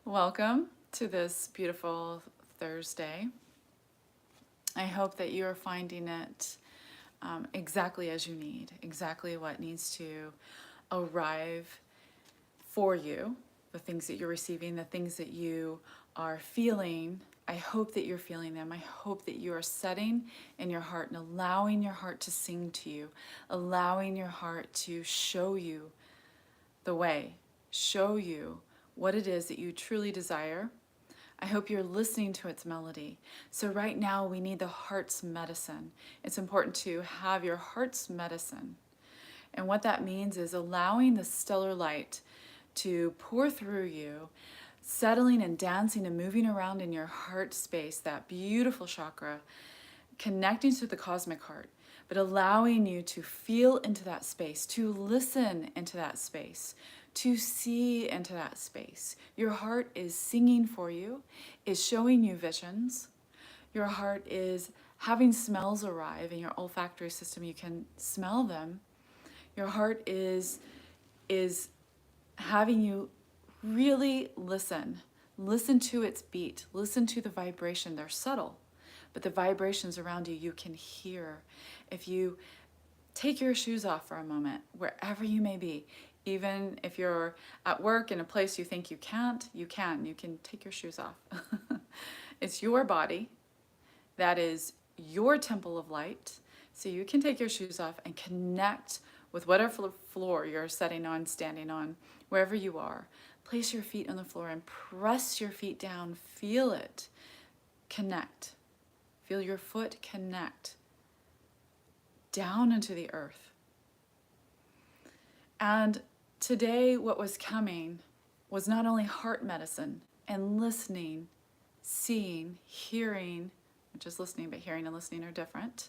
Welcome to this beautiful Thursday. I hope that you are finding it exactly as you need, exactly what needs to arrive for you, the things that you're receiving, the things that you are feeling. I hope that you're feeling them. I hope that you are setting in your heart and allowing your heart to sing to you, allowing your heart to show you the way, show you what it is that you truly desire. I hope you're listening to its melody. So, right now, we need the heart's medicine. It's important to have your heart's medicine. And what that means is allowing the stellar light to pour through you, settling and dancing and moving around in your heart space, that beautiful chakra, connecting to the cosmic heart, but allowing you to feel into that space, to listen into that space, to see into that space. Your heart is singing for you, is showing you visions. Your heart is having smells arrive in your olfactory system. You can smell them. Your heart is having you really listen. Listen to its beat. Listen to the vibration. They're subtle, but the vibrations around you, you can hear. If you take your shoes off for a moment, wherever you may be, even if you're at work in a place you think you can't, you can. You can take your shoes off. It's your body. That is your temple of light. So you can take your shoes off and connect with whatever floor you're sitting on, standing on, wherever you are. Place your feet on the floor and press your feet down. Feel it. Connect. Feel your foot connect down into the earth. And today, what was coming was not only heart medicine and listening, seeing, hearing, not just listening, but hearing and listening are different,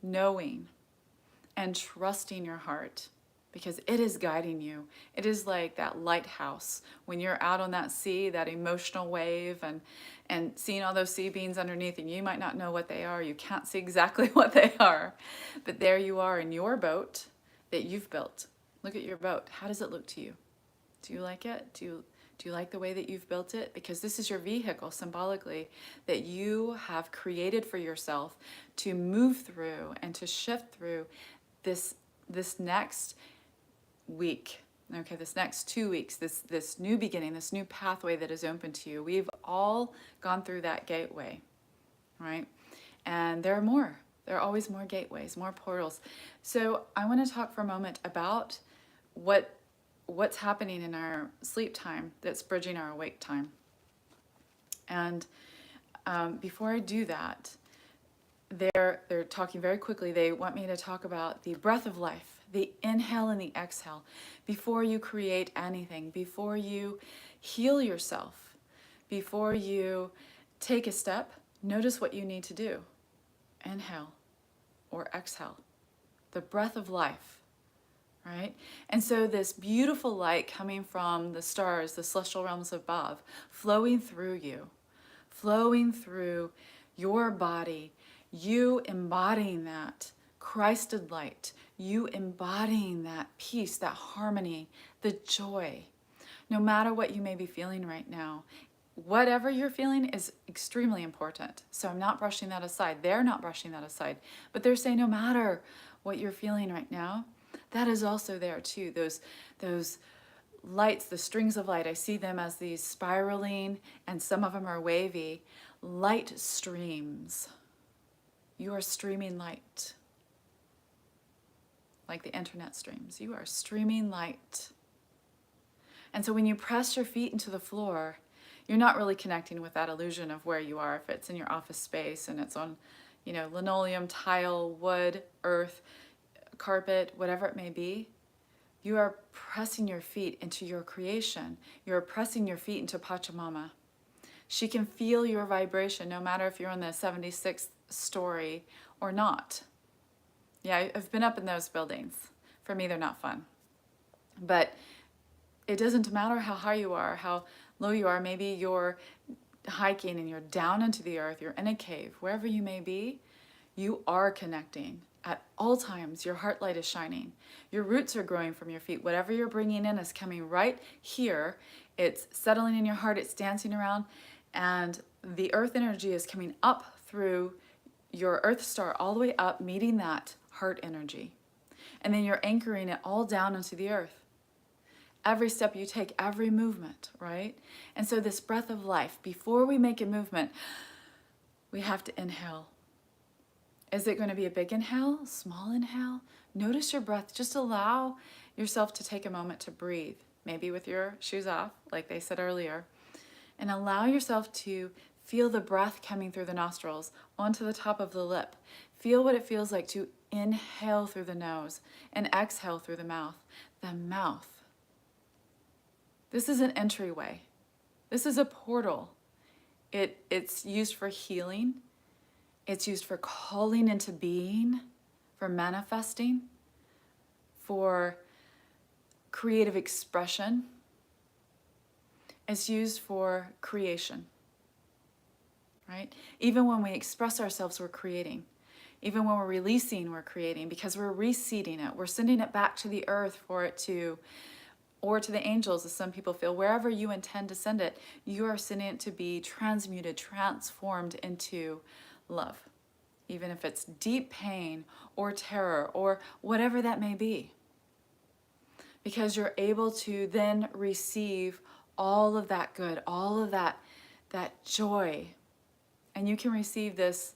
knowing and trusting your heart because it is guiding you. It is like that lighthouse when you're out on that sea, that emotional wave, and seeing all those sea beams underneath, and you might not know what they are. You can't see exactly what they are, but there you are in your boat that you've built. Look at your boat. How does it look to you? Do you like it? Do you like the way that you've built it? Because this is your vehicle symbolically that you have created for yourself to move through and to shift through this next week. Okay, this next 2 weeks, this new beginning, this new pathway that is open to you. We've all gone through that gateway, right? And there are more. There are always more gateways, more portals. So I want to talk for a moment about what's happening in our sleep time that's bridging our awake time. And before I do that, they're talking very quickly. They want me to talk about the breath of life, the inhale and the exhale, before you create anything, before you heal yourself, before you take a step. Notice what you need to do. Inhale or exhale. The breath of life, right? And so this beautiful light coming from the stars, the celestial realms above, flowing through you, flowing through your body, you embodying that Christed light, you embodying that peace, that harmony, the joy. No matter what you may be feeling right now, whatever you're feeling is extremely important. So I'm not brushing that aside. They're not brushing that aside. But they're saying no matter what you're feeling right now, that is also there too. Those lights, the strings of light, I see them as these spiraling, and some of them are wavy, light streams. You are streaming light. Like the internet streams. You are streaming light. And so when you press your feet into the floor, you're not really connecting with that illusion of where you are. If it's in your office space and it's on, linoleum, tile, wood, earth, carpet, whatever it may be, you are pressing your feet into your creation. You're pressing your feet into Pachamama. She can feel your vibration no matter if you're on the 76th story or not. Yeah, I've been up in those buildings. For me, they're not fun. But it doesn't matter how high you are, how low you are. Maybe you're hiking and you're down into the earth, you're in a cave, wherever you may be, you are connecting. At all times, your heart light is shining. Your roots are growing from your feet. Whatever you're bringing in is coming right here It's settling in your heart, it's dancing around, and the earth energy is coming up through your earth star all the way up, meeting that heart energy. And then you're anchoring it all down into the earth. Every step you take, every movement, right? And so this breath of life, before we make a movement, we have to inhale. Is it going to be a big inhale, small inhale? Notice your breath. Just allow yourself to take a moment to breathe, maybe with your shoes off, like they said earlier, and allow yourself to feel the breath coming through the nostrils onto the top of the lip. Feel what it feels like to inhale through the nose and exhale through the mouth. The mouth. This is an entryway. This is a portal. It's used for healing. It's used for calling into being, for manifesting, for creative expression. It's used for creation, right? Even when we express ourselves, we're creating. Even when we're releasing, we're creating, because we're reseeding it. We're sending it back to the earth for it to, or to the angels, as some people feel. Wherever you intend to send it, you are sending it to be transmuted, transformed into love. Even if it's deep pain or terror or whatever that may be. Because you're able to then receive all of that good, all of that joy. And you can receive this,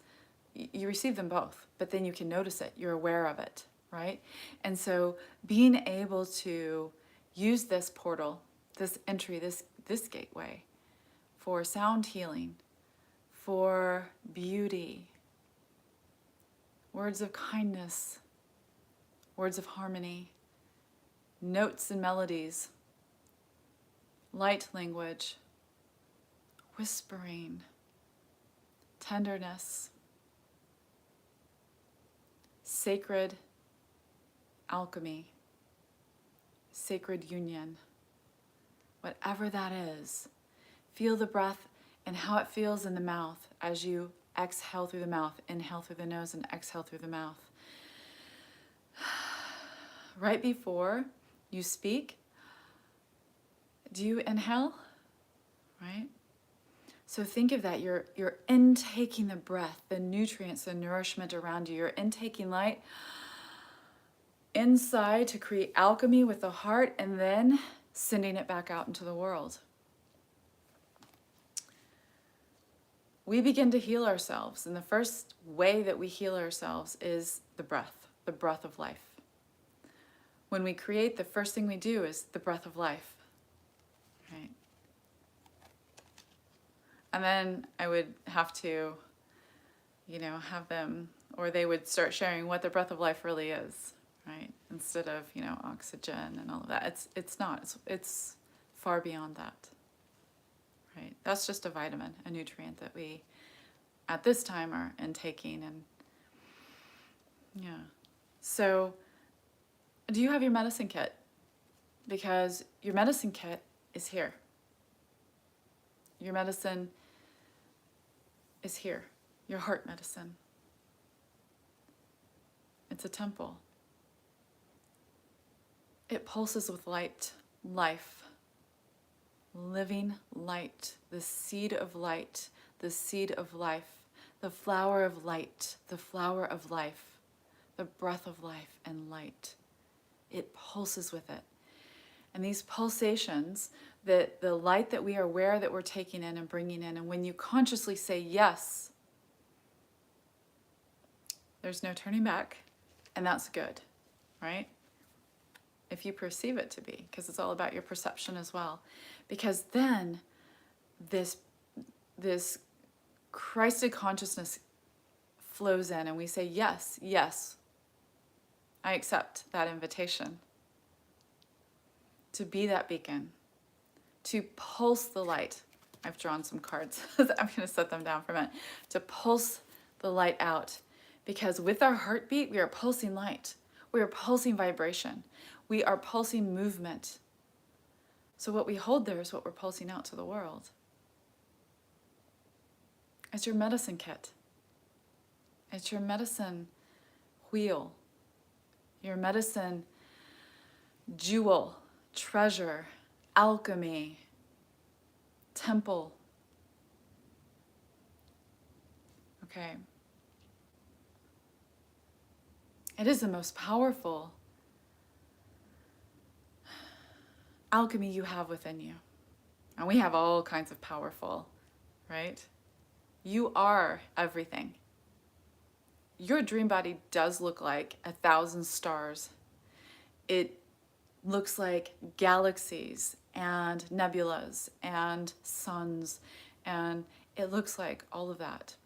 you receive them both, but then you can notice it, you're aware of it, right? And so being able to use this portal, this entry, this gateway for sound healing, for beauty, words of kindness, words of harmony, notes and melodies, light language, whispering, tenderness, sacred alchemy, sacred union, whatever that is. Feel the breath and how it feels in the mouth as you exhale through the mouth, inhale through the nose and exhale through the mouth. Right before you speak, do you inhale? Right? So think of that. You're intaking the breath, the nutrients, the nourishment around you. You're intaking light inside to create alchemy with the heart, and then sending it back out into the world. We begin to heal ourselves, and the first way that we heal ourselves is the breath of life. When we create, the first thing we do is the breath of life, right? And then I would have to, have them, or they would start sharing what the breath of life really is, right? Instead of, oxygen and all of that. It's not, it's far beyond that, right? That's just a vitamin, a nutrient that we, at this time, are intaking. And yeah. So do you have your medicine kit? Because your medicine kit is here. Your medicine is here. Your heart medicine. It's a temple. It pulses with light, life, living light, the seed of light, the seed of life, the flower of light, the flower of life, the breath of life and light. It pulses with it. And these pulsations, the light that we are aware that we're taking in and bringing in, and when you consciously say yes, there's no turning back, and that's good, right? If you perceive it to be, because it's all about your perception as well. Because then this Christed consciousness flows in, and we say, yes, yes, I accept that invitation to be that beacon, to pulse the light. I've drawn some cards. I'm going to set them down for a minute. To pulse the light out. Because with our heartbeat, we are pulsing light. We are pulsing vibration. We are pulsing movement. So what we hold there is what we're pulsing out to the world. It's your medicine kit. It's your medicine wheel. Your medicine jewel, treasure, alchemy, temple. Okay. It is the most powerful alchemy you have within you. And we have all kinds of powerful, right? You are everything. Your dream body does look like 1,000 stars. It looks like galaxies and nebulas and suns, and it looks like all of that.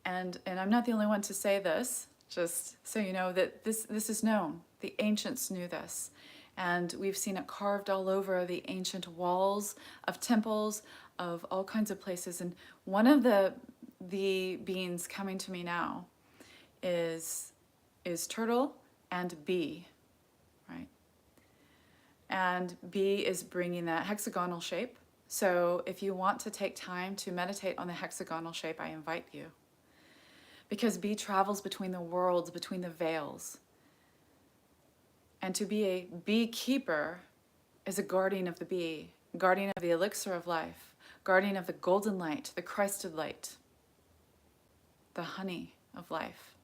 And I'm not the only one to say this, just so you know that this is known. The ancients knew this. And we've seen it carved all over the ancient walls of temples, of all kinds of places. And one of the beings coming to me now is turtle and bee, right? And bee is bringing that hexagonal shape. So if you want to take time to meditate on the hexagonal shape, I invite you. Because bee travels between the worlds, between the veils. And to be a beekeeper is a guardian of the bee, guardian of the elixir of life, guardian of the golden light, the Christed light, the honey of life.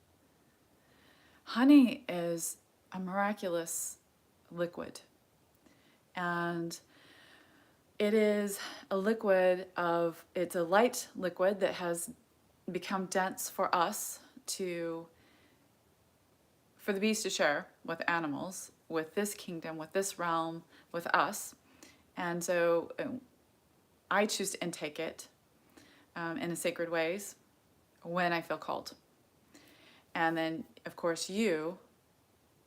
Honey is a miraculous liquid. And it is a liquid it's a light liquid that has become dense for us for the bees to share with animals, with this kingdom, with this realm, with us. And so I choose to intake it in a sacred ways when I feel called. And then, of course, you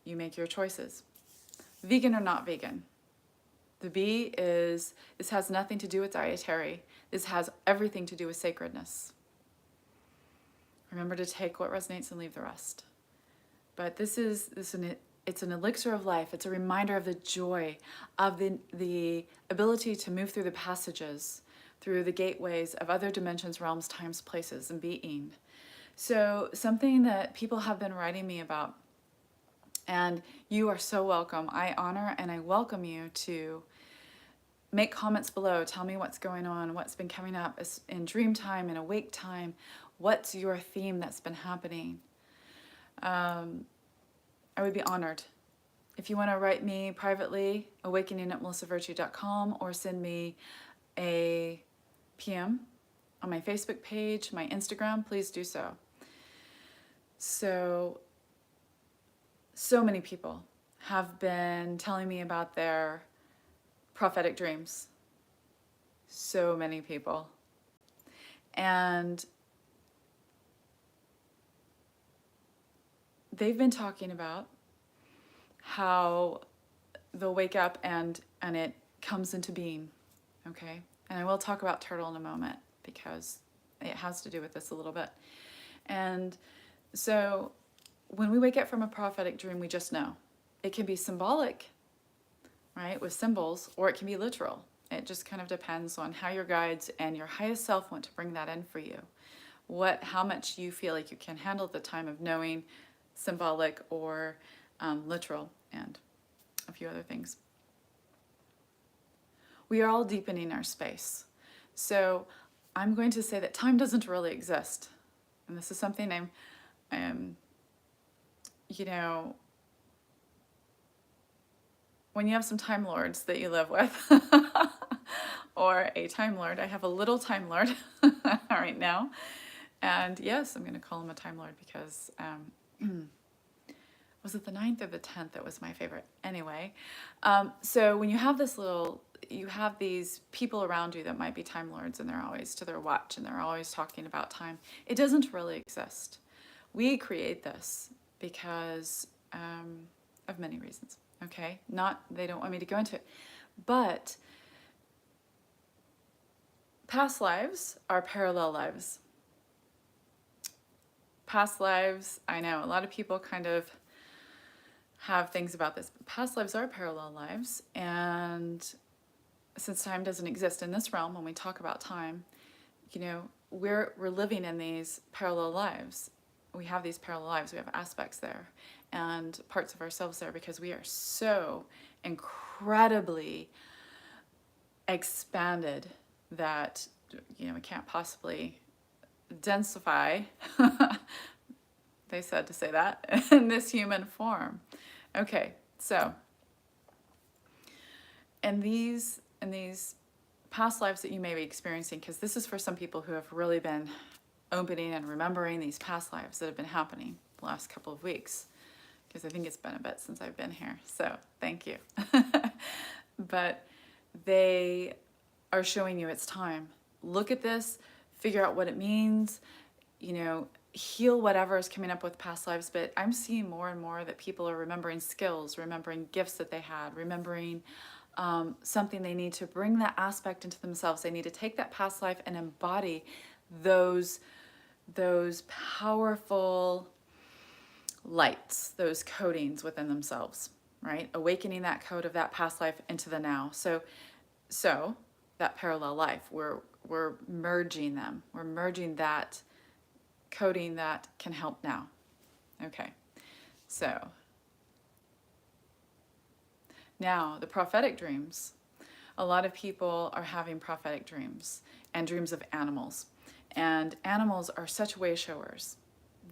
make your choices. Vegan or not vegan. The bee this has nothing to do with dietary. This has everything to do with sacredness. Remember to take what resonates and leave the rest. But it's an elixir of life. It's a reminder of the joy, of the ability to move through the passages, through the gateways of other dimensions, realms, times, places, and being. So something that people have been writing me about, and you are so welcome. I honor and I welcome you to make comments below. Tell me what's going on, what's been coming up in dream time, in awake time. What's your theme that's been happening? I would be honored. If you want to write me privately, awakening@melissavirtue.com, or send me a PM on my Facebook page, my Instagram, please do so. So many people have been telling me about their prophetic dreams. So many people. And they've been talking about how they'll wake up and it comes into being, okay? And I will talk about turtle in a moment because it has to do with this a little bit. And so when we wake up from a prophetic dream, we just know. It can be symbolic, right, with symbols, or it can be literal. It just kind of depends on how your guides and your highest self want to bring that in for you. How much you feel like you can handle at the time of knowing symbolic or literal, and a few other things. We are all deepening our space. So I'm going to say that time doesn't really exist. And this is something when you have some Time Lords that you live with, or a Time Lord, I have a little Time Lord right now. And yes, I'm going to call him a Time Lord because was it the 9th or the 10th that was my favorite? Anyway, so when you have you have these people around you that might be Time Lords, and they're always to their watch and they're always talking about time. It doesn't really exist. We create this because of many reasons, okay? They don't want me to go into it, but past lives are parallel lives. Past lives, I know a lot of people kind of have things about this, but past lives are parallel lives, and since time doesn't exist in this realm, when we talk about time, we're living in these parallel lives. We have these parallel lives, we have aspects there and parts of ourselves there because we are so incredibly expanded that, we can't possibly densify, they said to say that, in this human form. Okay, so in these past lives that you may be experiencing, because this is for some people who have really been opening and remembering these past lives that have been happening the last couple of weeks, because I think it's been a bit since I've been here, so thank you. But they are showing you it's time. Look at this, figure out what it means, heal whatever is coming up with past lives. But I'm seeing more and more that people are remembering skills, remembering gifts that they had, remembering something they need to bring that aspect into themselves. They need to take that past life and embody those powerful lights, those codings within themselves, right? Awakening that code of that past life into the now. So that parallel life, we're merging them. We're merging that coding that can help now. Okay, so now the prophetic dreams. A lot of people are having prophetic dreams and dreams of animals. And animals are such way showers.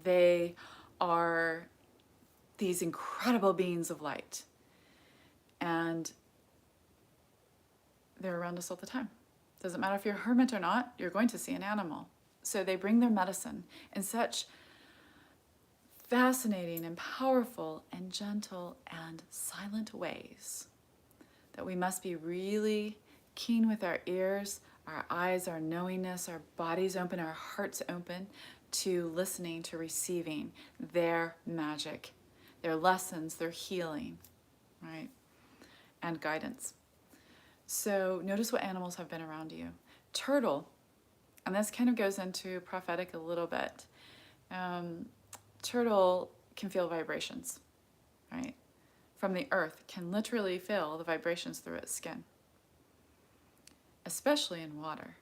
They are these incredible beings of light. And they're around us all the time. Doesn't matter if you're a hermit or not, you're going to see an animal. So they bring their medicine in such fascinating and powerful and gentle and silent ways that we must be really keen with our ears, our eyes, our knowingness, our bodies open, our hearts open to listening, to receiving their magic, their lessons, their healing, right? And guidance. So notice what animals have been around you. Turtle, and this kind of goes into prophetic a little bit. Turtle can feel vibrations, right? From the earth, can literally feel the vibrations through its skin, especially in water.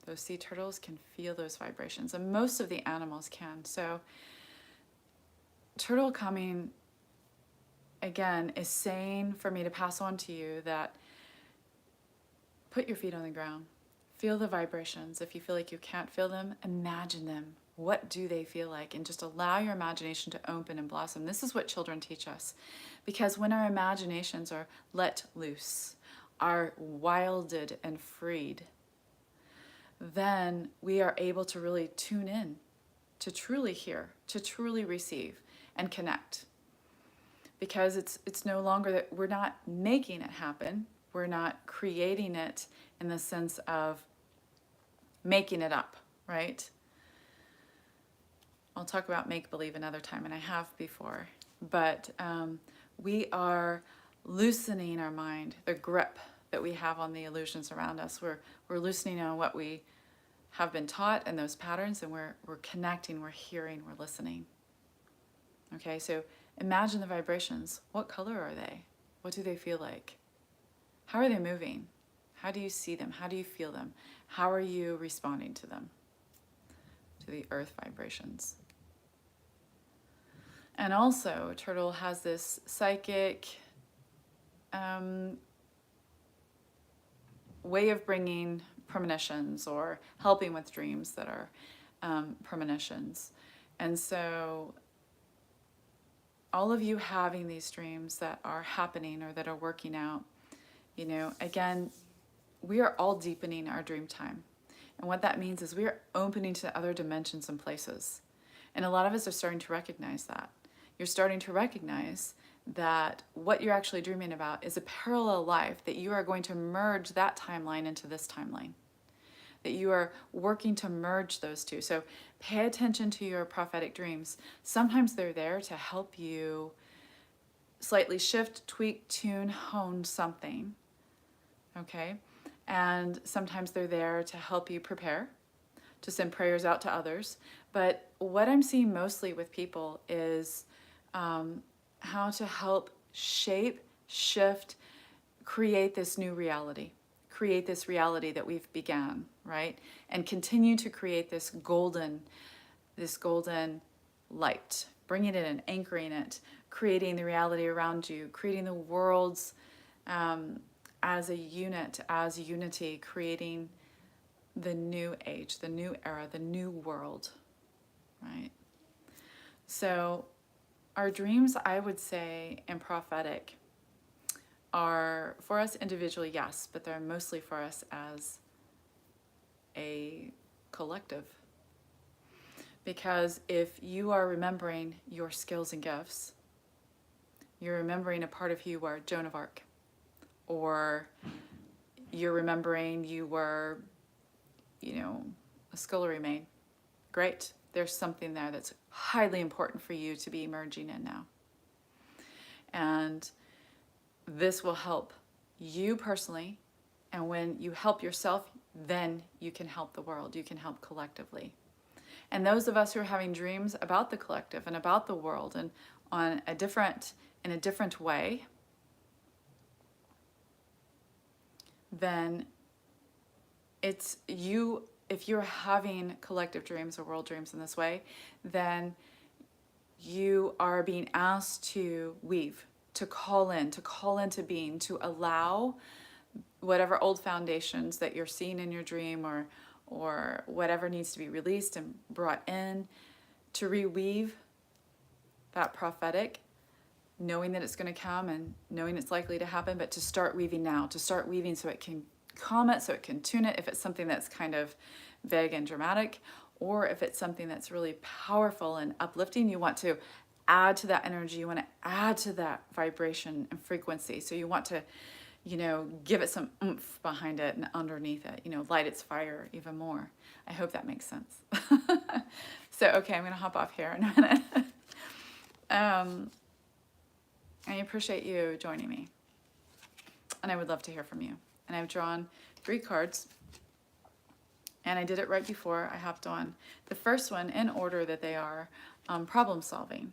Those sea turtles can feel those vibrations, and most of the animals can. So turtle coming, again, is saying for me to pass on to you that put your feet on the ground. Feel the vibrations. If you feel like you can't feel them, imagine them. What do they feel like? And just allow your imagination to open and blossom. This is what children teach us. Because when our imaginations are let loose, are wilded and freed, then we are able to really tune in, to truly hear, to truly receive and connect. Because it's no longer that we're not making it happen. We're not creating it in the sense of making it up, right? I'll talk about make-believe another time, and I have before. But we are loosening our mind, the grip that we have on the illusions around us. We're loosening on what we have been taught and those patterns, and we're connecting, we're hearing, we're listening. Okay, so imagine the vibrations. What color are they? What do they feel like? How are they moving? How do you see them? How do you feel them? How are you responding to them? To the earth vibrations. And also, turtle has this psychic way of bringing premonitions or helping with dreams that are premonitions. And so all of you having these dreams that are happening or that are working out, again, we are all deepening our dream time. And what that means is we are opening to other dimensions and places. And a lot of us are starting to recognize that. You're starting to recognize that what you're actually dreaming about is a parallel life, that you are going to merge that timeline into this timeline, that you are working to merge those two. So pay attention to your prophetic dreams. Sometimes they're there to help you slightly shift, tweak, tune, hone something, okay? And sometimes they're there to help you prepare, to send prayers out to others. But what I'm seeing mostly with people is how to help shape, shift, create this new reality, create this reality that we've began, right? And continue to create this golden light, bringing it in, anchoring it, creating the reality around you, creating the world's as a unit, as unity, creating the new age, the new era, the new world, right? So our dreams, I would say, and prophetic are for us individually, yes, but they're mostly for us as a collective. Because if you are remembering your skills and gifts, you're remembering a part of you were Joan of Arc, or you're remembering you were, a scullery maid. Great. There's something there that's highly important for you to be emerging in now. And this will help you personally. And when you help yourself, then you can help the world. You can help collectively. And those of us who are having dreams about the collective and about the world and in a different way, then it's you. If you're having collective dreams or world dreams in this way, then you are being asked to weave, to call into being, to allow whatever old foundations that you're seeing in your dream or whatever needs to be released and brought in, to reweave that prophetic, knowing that it's going to come and knowing it's likely to happen, but to start weaving now, to start weaving so it can calm it, so it can tune it, if it's something that's kind of vague and dramatic, or if it's something that's really powerful and uplifting, you want to add to that energy, you want to add to that vibration and frequency. So you want to, give it some oomph behind it and underneath it, light its fire even more. I hope that makes sense. So, okay, I'm going to hop off here in a minute. I appreciate you joining me. And I would love to hear from you. And I've drawn 3 cards. And I did it right before I hopped on. The first one, in order that they are, problem solving.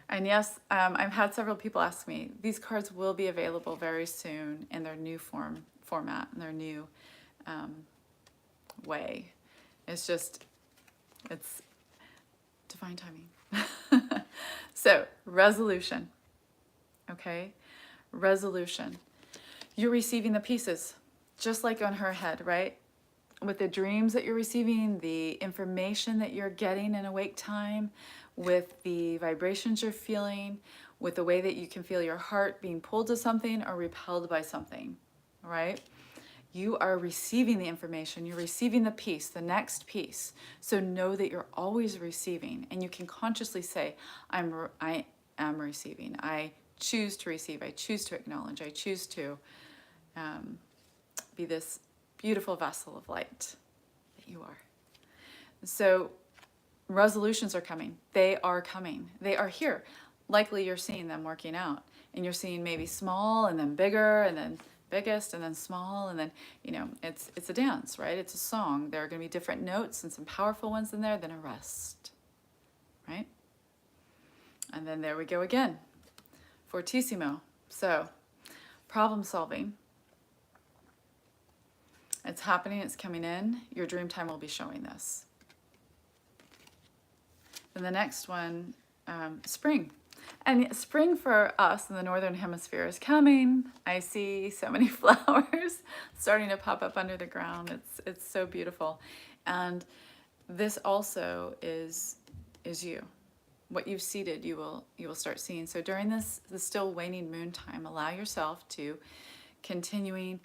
And yes, I've had several people ask me, these cards will be available very soon in their new format, in their new way. It's divine timing. So, resolution. Okay? Resolution. You're receiving the pieces, just like on her head, right? With the dreams that you're receiving, the information that you're getting in awake time, with the vibrations you're feeling, with the way that you can feel your heart being pulled to something or repelled by something, right? You are receiving the information, you're receiving the piece, the next piece. So know that you're always receiving, and you can consciously say, I am receiving. I choose to receive. I choose to acknowledge. I choose to be this beautiful vessel of light that you are. So resolutions are coming. They are coming. They are here. Likely you're seeing them working out, and you're seeing maybe small and then bigger and then biggest and then small, and then it's a dance, right? It's a song. There are going to be different notes and some powerful ones in there, then a rest, right? And then there we go again, fortissimo. So problem solving. It's happening, it's coming in. Your dream time will be showing this. Then the next one, spring. And spring for us in the Northern Hemisphere is coming. I see so many flowers starting to pop up under the ground. It's so beautiful. And this also is you. What you've seeded, you will start seeing. So during the still waning moon time, allow yourself to continuing,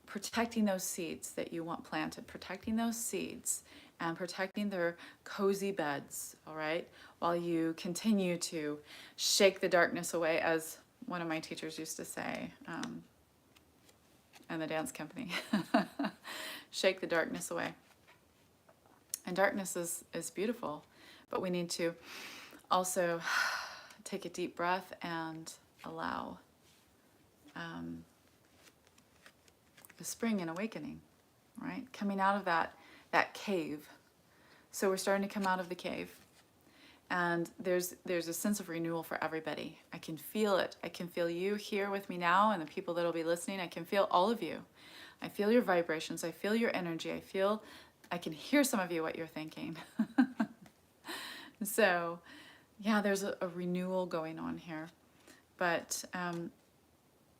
protecting those seeds that you want planted, protecting those seeds and protecting their cozy beds, all right? While you continue to shake the darkness away, as one of my teachers used to say, in the dance company, shake the darkness away. And darkness is beautiful, but we need to also take a deep breath and allow the spring and awakening, right? Coming out of that cave. So we're starting to come out of the cave. And there's a sense of renewal for everybody. I can feel it. I can feel you here with me now, and the people that will be listening. I can feel all of you. I feel your vibrations. I feel your energy. I can hear some of you what you're thinking. So, yeah, there's a renewal going on here. But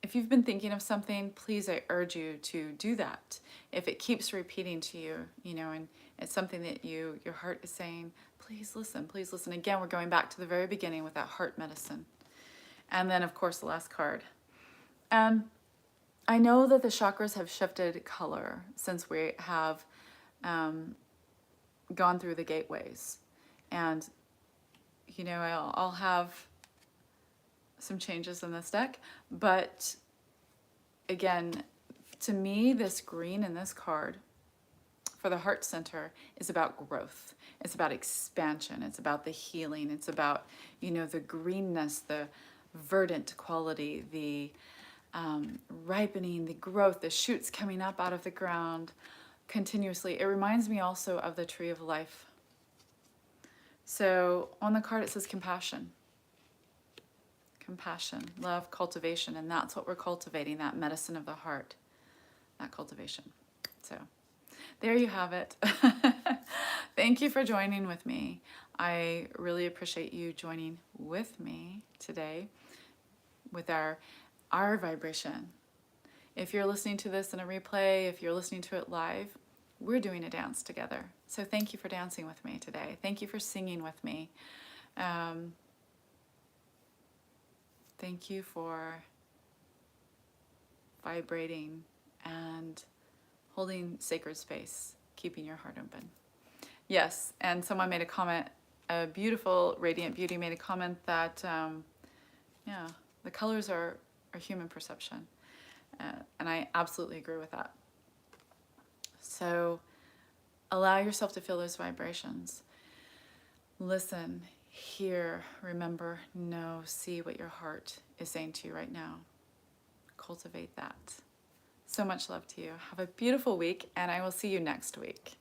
if you've been thinking of something, please, I urge you to do that. If it keeps repeating to you, you know, and it's something that your heart is saying, please listen, please listen. Again, we're going back to the very beginning with that heart medicine. And then, of course, the last card. I know that the chakras have shifted color since we have gone through the gateways. And, you know, I'll have some changes in this deck, but again, to me, this green in this card for the heart center is about growth. It's about expansion. It's about the healing. It's about, you know, the greenness, the verdant quality, the ripening, the growth, the shoots coming up out of the ground continuously. It reminds me also of the tree of life. So on the card it says compassion. Compassion, love, cultivation, and that's what we're cultivating, that medicine of the heart, that cultivation. So there you have it. Thank you for joining with me. I really appreciate you joining with me today with our vibration. If you're listening to this in a replay, if you're listening to it live, we're doing a dance together. So thank you for dancing with me today. Thank you for singing with me. Thank you for vibrating and holding sacred space, keeping your heart open. Yes, and someone made a comment, a beautiful Radiant Beauty made a comment that, yeah, the colors are human perception. And I absolutely agree with that. So allow yourself to feel those vibrations. Listen, hear, remember, know, see what your heart is saying to you right now. Cultivate that. So much love to you. Have a beautiful week, and I will see you next week.